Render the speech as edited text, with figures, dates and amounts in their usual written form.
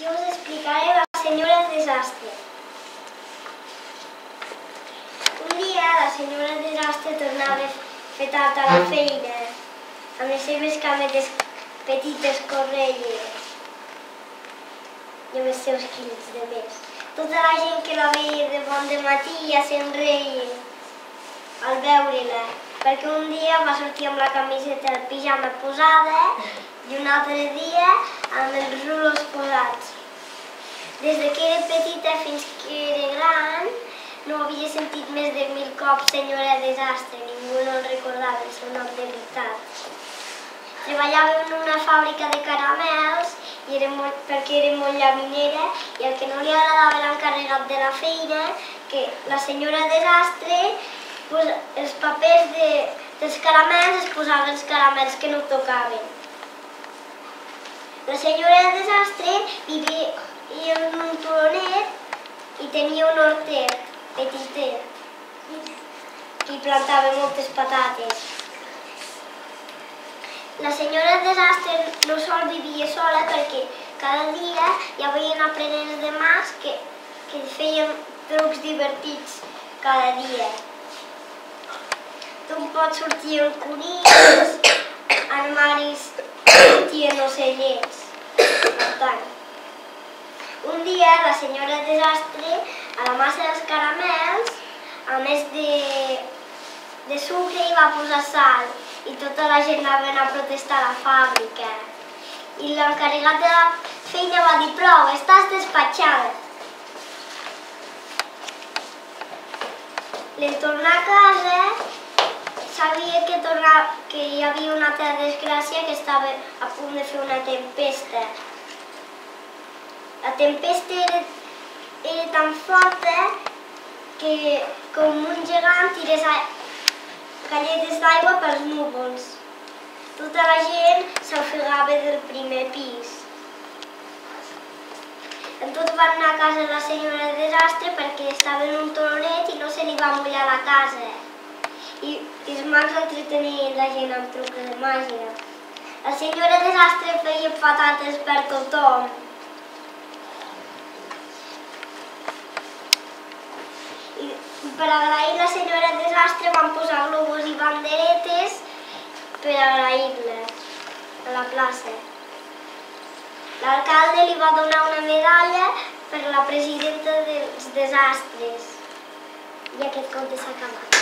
Jo us explicaré la senyora Desastre. Un dia la senyora Desastre tornava fer tard a la feina, amb les seves cametes petites correlles i amb els seus quilos de més. Tota la gent que la veia de bon dematí ja se'n reia al veure-la, perquè un dia va sortir amb la camiseta del pijama posada i un altre dia amb els rulos posats. Des que era petita fins que era gran no havia sentit més de 1000 cops senyora Desastre, ningú no el recordava el seu nom de veritat. Treballava en una fàbrica de caramels perquè era molt llaminera i el que no li agradava l'encarregat de la feina que la senyora Desastre els papers dels caramels es posaven els caramels que no tocaven. La senyora Desastre vivia en un turonet i tenia un hortet petitet que hi plantava moltes patates. La senyora Desastre no sol vivia sola perquè cada dia hi havia aprenents de mas que feien trucs divertits cada dia. D'un pot sortien conills, armaris sortien ocellets. Per tant, un dia la senyora Desastre a la massa dels caramels, a més de sucre, hi va posar sal i tota la gent va anar a protestar a la fàbrica. I l'encarregat de la feina va dir: prou, estàs despatxada. En tornar a casa sabia que hi havia una altra desgràcia, que estava a punt de fer una tempesta. La tempesta era tan forta que com un gegant tirés galletes d'aigua pels núvols. Tota la gent s'ofegava del primer pis. Tots van anar a casa de la senyora Desastre perquè estava en un turonet i no se li va mullar la casa. I els mags entretenien la gent amb trucs de màgia. La senyora Desastre feia patates per tothom. I per agrair la senyora Desastre van posar globus i banderetes per agrair-la a la plaça. L'alcalde li va donar una medalla per la presidenta dels desastres. I aquest conte s'ha acabat.